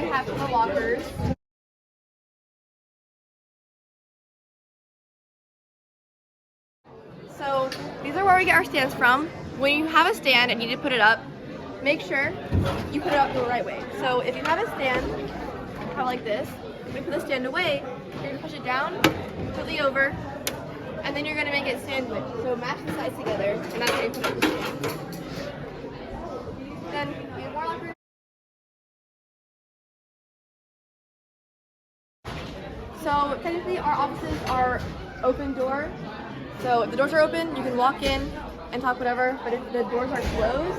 we have the lockers. So these are where we get our stands from. When you have a stand and you need to put it up, make sure you put it up the right way. So if you have a stand, kind of like this, when you put the stand away, you're going to push it down, completely over, and then you're going to make it stand width. So match the sides together, and that's how you put up the stand. Then we have more lockers. So technically our offices are open door. So if the doors are open, you can walk in and talk whatever, but if the doors are closed,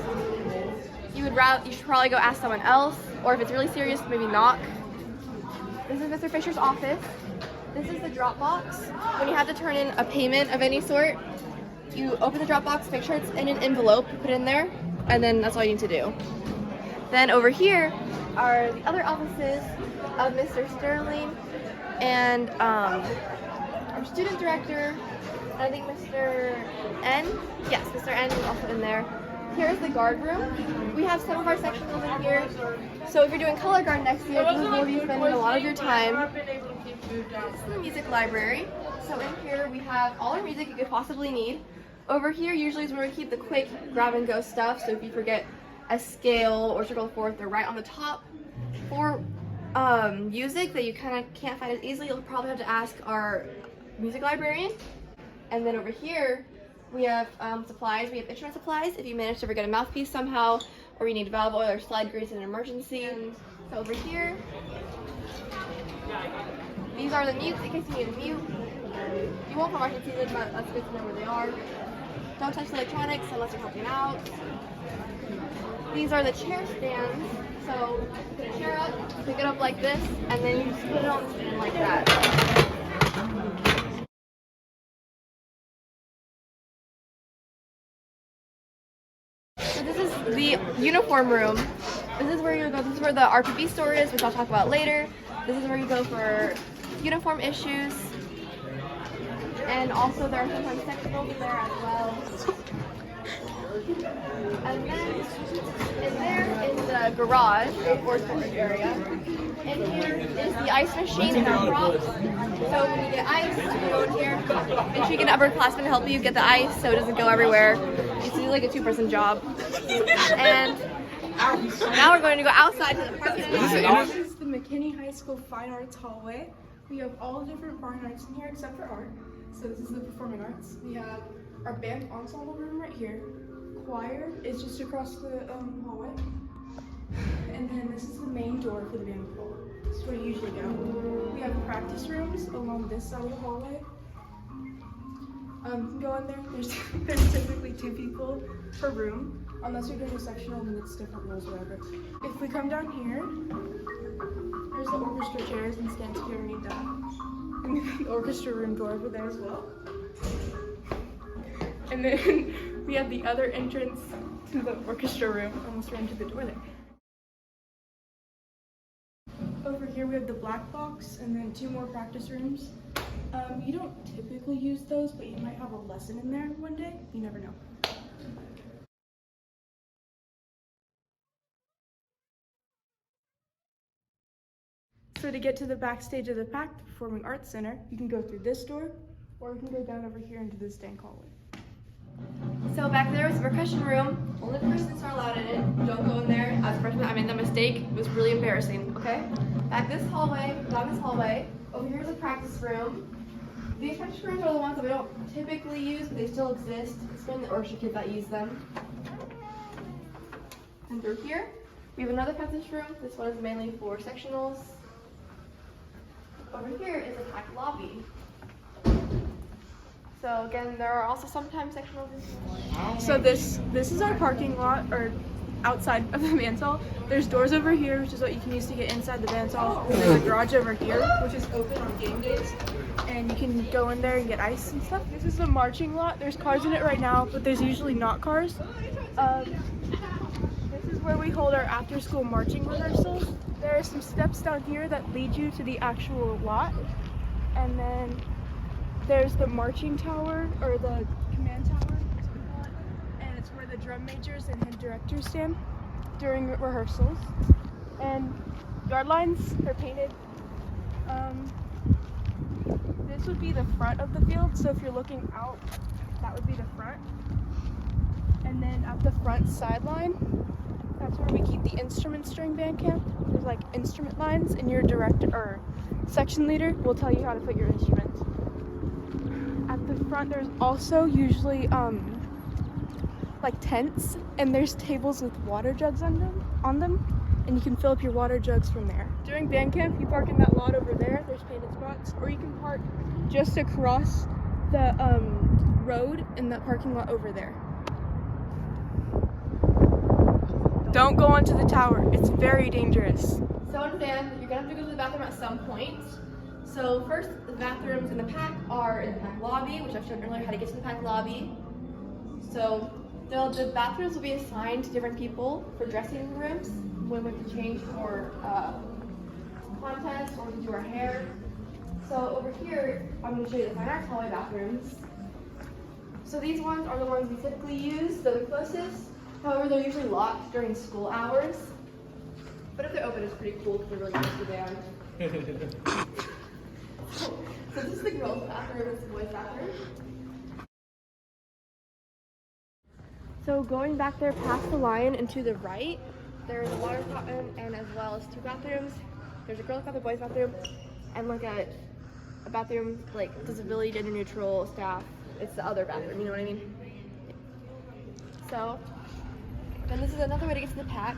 you should probably go ask someone else, or if it's really serious, maybe knock. This is Mr. Fisher's office. This is the drop box. When you have to turn in a payment of any sort, you open the drop box, make sure it's in an envelope, put it in there, and then that's all you need to do. Then over here are the other offices of Mr. Sterling and our student director. I think Mr. N. Yes, Mr. N is also in there. Here's the guard room. We have some of our sectionals in here. So if you're doing color guard next year, this is where you're spending a lot of your time. This is the music library. So in here we have all our music you could possibly need. Over here usually is where we keep the quick grab and go stuff. So if you forget a scale or circle fourth, they're right on the top. For music that you kind of can't find as easily, you'll probably have to ask our music librarian. And then over here, we have supplies. We have instrument supplies if you manage to forget a mouthpiece somehow, or you need valve oil or slide grease in an emergency. So over here, these are the mutes in case you need a mute. You won't for market season, but that's good to know where they are. Don't touch the electronics unless you're helping out. These are the chair stands. So put a chair up, pick it up like this, and then you just put it on the stand like that. So this is the uniform room. This is where you go. This is where the RPB store is, which I'll talk about later. This is where you go for uniform issues. And also there are sometimes sectionals in there as well. And then in there is the garage or storage area. And here is the ice machine and our props. So when you get ice, you go in here. Make sure you get an upperclassman to help you get the ice so it doesn't go everywhere. It's like a two-person job. And now we're going to go outside to the parking lot. This is the McKinney High School Fine Arts Hallway. We have all different fine arts in here except for art. So this is the performing arts. We have our band ensemble room right here. Choir is just across the hallway. And then this is the main door for the band hall. This is where you usually go. We have practice rooms along this side of the hallway. You can go in there. There's typically 2 people per room. Unless you're doing a sectional, then it's different rules or whatever. If we come down here, there's the orchestra chairs and stands if you ever need that. And we have the orchestra room door over there as well. And then we have the other entrance to the orchestra room. Almost ran to the door there. Over here we have the black box and then 2 more practice rooms. You don't typically use those, but you might have a lesson in there one day. You never know. So to get to the backstage of the PAC, the Performing Arts Center, you can go through this door, or you can go down over here into this dank hallway. So back there is the percussion room. Only persons are allowed in it. Don't go in there. As a freshman, I made that mistake. It was really embarrassing, okay? Back this hallway, down this hallway. Over here is the practice room. These practice rooms are the ones that we don't typically use, but they still exist. It's been the orchestra kids that use them. And through here, we have another practice room. This one is mainly for sectionals. Over here is a PAC lobby. So again, there are also sometimes sectionals in here. So this is our parking lot, or outside of the band hall. There's doors over here, which is what you can use to get inside the band hall. There's a garage over here, which is open on game days, and you can go in there and get ice and stuff. This is the marching lot. There's cars in it right now, but there's usually not cars. This is where we hold our after-school marching rehearsals. There are some steps down here that lead you to the actual lot, and then there's the marching tower, or the command tower, as we call it, and it's where the drum majors and head directors stand during rehearsals. And yard lines are painted. This would be the front of the field, so if you're looking out, that would be the front. And then at the front sideline, that's where we keep the instruments during band camp. There's like instrument lines, and your director or section leader will tell you how to put your instruments. At the front, there's also usually like tents, and there's tables with water jugs on them, and you can fill up your water jugs from there. During band camp, you park in that lot over there. There's painted spots, or you can park just across the road in that parking lot over there. Don't go onto the tower. It's very dangerous. So in band, you're gonna have to go to the bathroom at some point. So first, the bathrooms in the pack are in the pack lobby, which I've shown earlier how to get to the pack lobby. So the bathrooms will be assigned to different people for dressing rooms when we have to change for contests or to do our hair. So over here, I'm going to show you the fine arts hallway bathrooms. So these ones are the ones we typically use, they're the closest. However, they're usually locked during school hours. But if they're open, it's pretty cool because they're really close to the band. So this is the girls' bathroom, this is the boys' bathroom. So going back there past the line and to the right, there's a water fountain and as well as 2 bathrooms. There's a girls' bathroom, boys' bathroom, and like a bathroom like disability, gender neutral staff. It's the other bathroom, you know what I mean? So, then this is another way to get to the pack.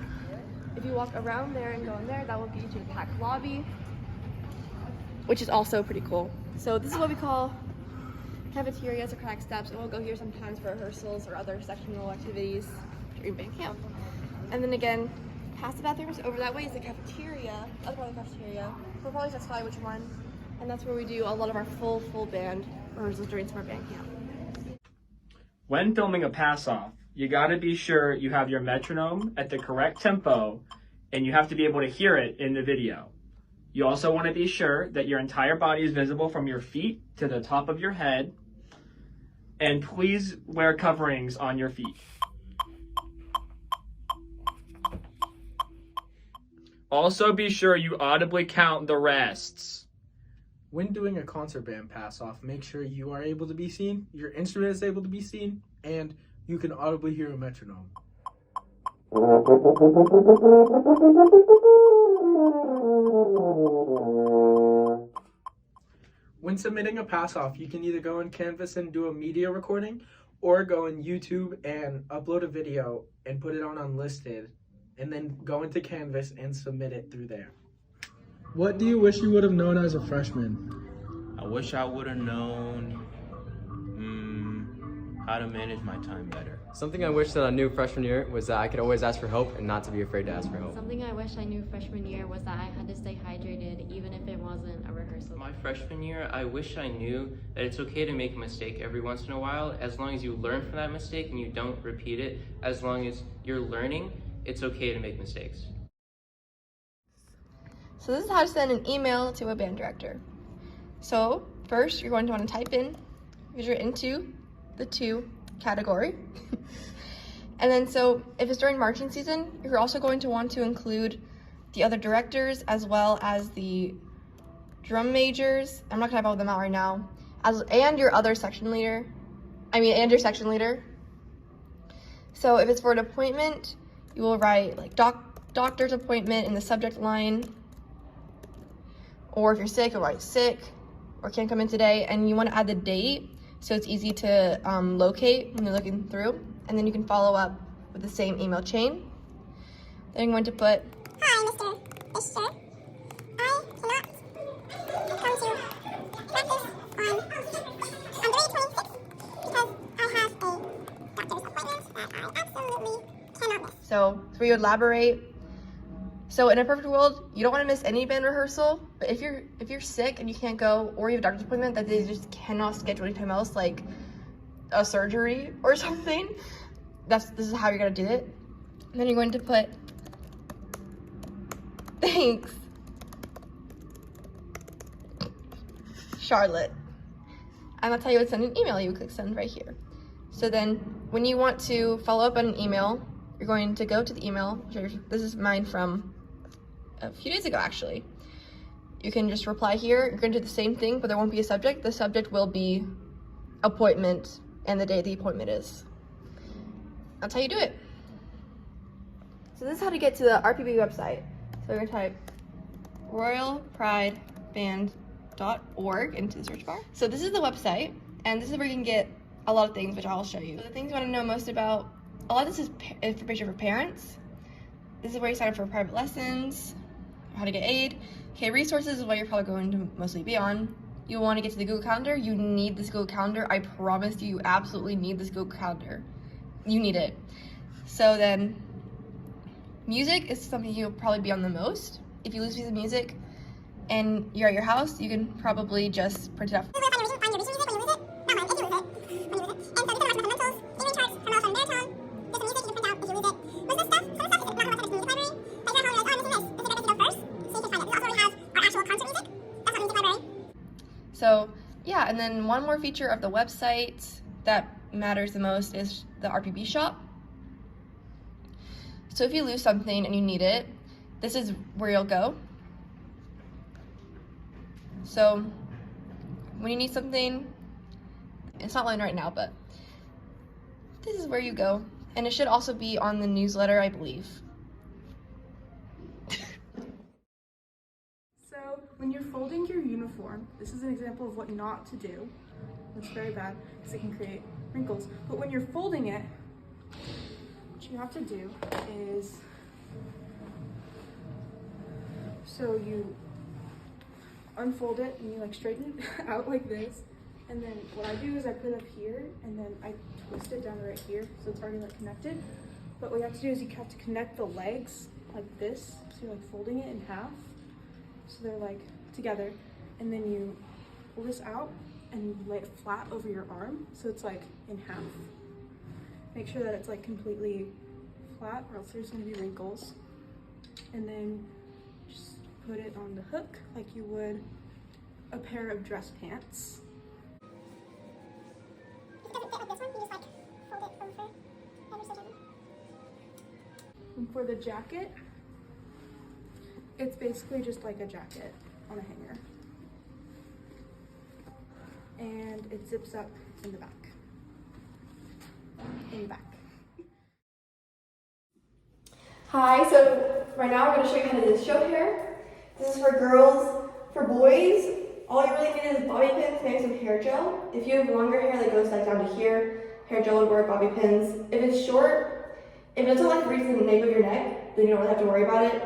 If you walk around there and go in there, that will get you to the pack lobby, which is also pretty cool. So this is what we call cafeterias or pack steps, and we'll go here sometimes for rehearsals or other sectional activities during band camp. And then again, past the bathrooms, over that way is the cafeteria, other part of the cafeteria. We'll probably specify which one, and that's where we do a lot of our full band rehearsals during summer band camp. When filming a pass-off, you gotta be sure you have your metronome at the correct tempo, and you have to be able to hear it in the video. You also want to be sure that your entire body is visible from your feet to the top of your head, and please wear coverings on your feet. Also be sure you audibly count the rests. When doing a concert band pass-off, make sure you are able to be seen, your instrument is able to be seen, and you can audibly hear a metronome. When submitting a pass-off, you can either go on Canvas and do a media recording, or go on YouTube and upload a video and put it on unlisted, and then go into Canvas and submit it through there. What do you wish you would have known as a freshman? I wish I would have known how to manage my time better. Something I wish that I knew freshman year was that I could always ask for help and not to be afraid to ask for help. Something I wish I knew freshman year was that I had to stay hydrated even if it wasn't a rehearsal. My freshman year, I wish I knew that it's okay to make a mistake every once in a while, as long as you learn from that mistake and you don't repeat it. As long as you're learning, it's okay to make mistakes. So this is how to send an email to a band director. So first, you're going to want to type in, because you're into the to category. And then so if it's during marching season, you're also going to want to include the other directors as well as the drum majors. I'm not gonna type all of them out right now. And your other section leader. And your section leader. So if it's for an appointment, you will write like doctor's appointment in the subject line. Or if you're sick, you'll write sick or can't come in today. And you want to add the date so it's easy to locate when you're looking through. And then you can follow up with the same email chain. Then you're going to put, "Hi, Mr. Fisher. I cannot come to practice on the 26th because I have a doctor's appointment that I absolutely cannot miss." So where you elaborate. So in a perfect world, you don't want to miss any band rehearsal, but if you're sick and you can't go, or you have a doctor's appointment that they just cannot schedule anytime else, like a surgery or something, this is how you're gonna do it. And then you're going to put, "Thanks, Charlotte." And that's how you would send an email. You would click send right here. So then when you want to follow up on an email, you're going to go to the email. This is mine from a few days ago actually. You can just reply here. You're gonna do the same thing, but there won't be a subject. The subject will be appointment and the day the appointment is. That's how you do it. So this is how to get to the RPB website. So we're gonna type royalprideband.org into the search bar. So this is the website, and this is where you can get a lot of things, which I'll show you. So the things you want to know most about, a lot of this is information for parents. This is where you sign up for private lessons, how to get aid. Okay, resources is what you're probably going to mostly be on. You want to get to the Google Calendar. You need this Google Calendar. I promise you absolutely need this Google Calendar. You need it. So then, music is something you'll probably be on the most. If you lose a piece of music and you're at your house, you can probably just print it out. So yeah, and then one more feature of the website that matters the most is the RPB shop. So if you lose something and you need it, this is where you'll go. So when you need something, it's not lined right now, but this is where you go. And it should also be on the newsletter, I believe. So when you're folding your uniform, this is an example of what not to do. It's very bad because it can create wrinkles. But when you're folding it, what you have to do is, so you unfold it and you like straighten it out like this. And then what I do is I put it up here and then I twist it down to right here so it's already like connected. But what you have to do is you have to connect the legs like this. So you're like folding it in half. So they're like together. And then you pull this out and lay it flat over your arm. So it's like in half. Make sure that it's like completely flat or else there's gonna be wrinkles. And then just put it on the hook like you would a pair of dress pants. And for the jacket, it's basically just like a jacket on a hanger. And it zips up in the back. In the back. Hi, so right now we're going to show you how to do show hair. This is for girls. For boys, all you really need is bobby pins, maybe some hair gel. If you have longer hair that goes like down to here, hair gel would work, bobby pins. If it's short, if it doesn't like reach the nape of your neck, then you don't really have to worry about it.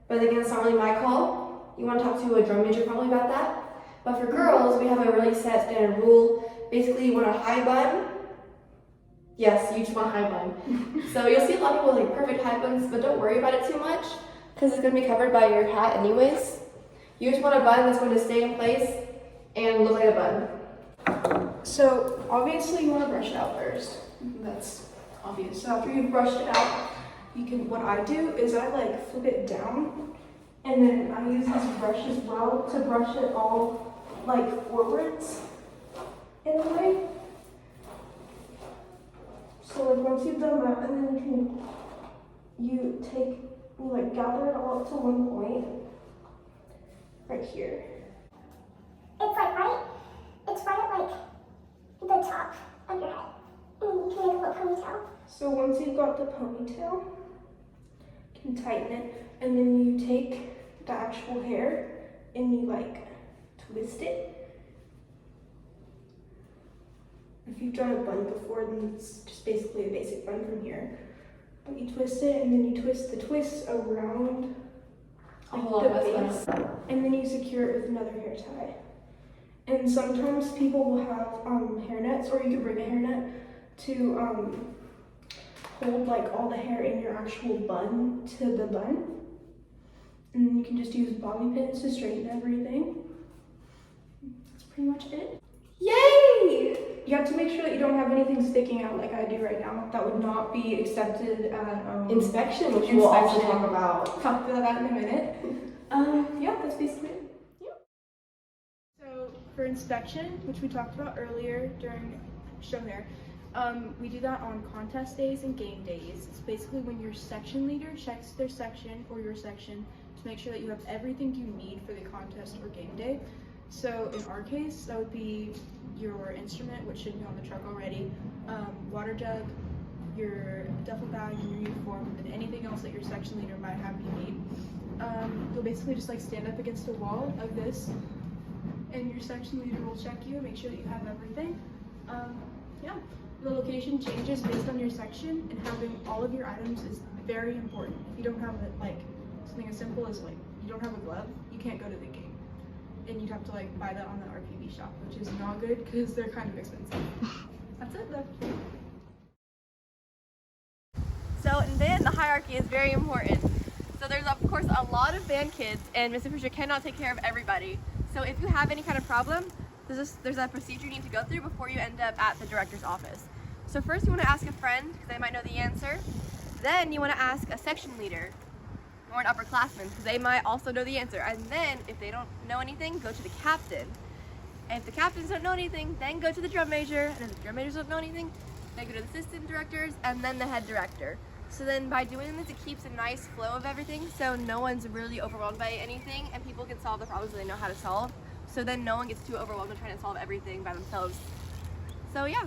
But again, it's not really my call. You want to talk to a drum major probably about that. But for girls, we have a really set standard rule. Basically, you want a high bun. Yes, you just want a high bun. So you'll see a lot of people with like perfect high buns, but don't worry about it too much because it's going to be covered by your hat anyways. You just want a bun that's going to stay in place and look like a bun. So obviously you want to brush it out first. That's obvious. So after you've brushed it out, you can, what I do is I like flip it down and then I use this brush as well to brush it all like forwards in a way. So like once you've done that, and then you like gather it all up to one point right here. It's right at like the top of your head. And you can make a little ponytail. So once you've got the ponytail, you can tighten it, and then you take the actual hair and you like twist it. If you've done a bun before, then it's just basically a basic bun from here. But you twist it, and then you twist the twist around like the base, and then you secure it with another hair tie. And sometimes people will have hairnets, or you can bring a hairnet to hold like all the hair in your actual bun to the bun. And then you can just use bobby pins to straighten everything. That's pretty much it. Yay! You have to make sure that you don't have anything sticking out like I do right now. That would not be accepted at Inspection, which we'll also talk about. Talk about that in a minute. Yeah, that's basically it. So for inspection, which we talked about earlier during show hair, we do that on contest days and game days. It's basically when your section leader checks their section or your section to make sure that you have everything you need for the contest or game day. So in our case, that would be your instrument, which should be on the truck already, water jug, your duffel bag, and your uniform, and anything else that your section leader might have you need. You'll basically just like stand up against a wall like this, and your section leader will check you and make sure that you have everything. Yeah, the location changes based on your section, and having all of your items is very important. If you don't have it, like something as simple as like you don't have a glove, you can't go to the game, and you'd have to like buy that on the RPB shop, which is not good because they're kind of expensive. That's it though. So in band, the hierarchy is very important. So there's of course a lot of band kids, and Mr. Fisher cannot take care of everybody. So if you have any kind of problem, there's a procedure you need to go through before you end up at the director's office. So first you want to ask a friend, because they might know the answer. Then you want to ask a section leader or an upperclassman, because they might also know the answer. And then if they don't know anything, go to the captain. And if the captains don't know anything, then go to the drum major. And if the drum majors don't know anything, then go to the assistant directors and then the head director. So then by doing this, it keeps a nice flow of everything, so no one's really overwhelmed by anything, and people can solve the problems that they know how to solve. So then no one gets too overwhelmed with trying to solve everything by themselves. So yeah.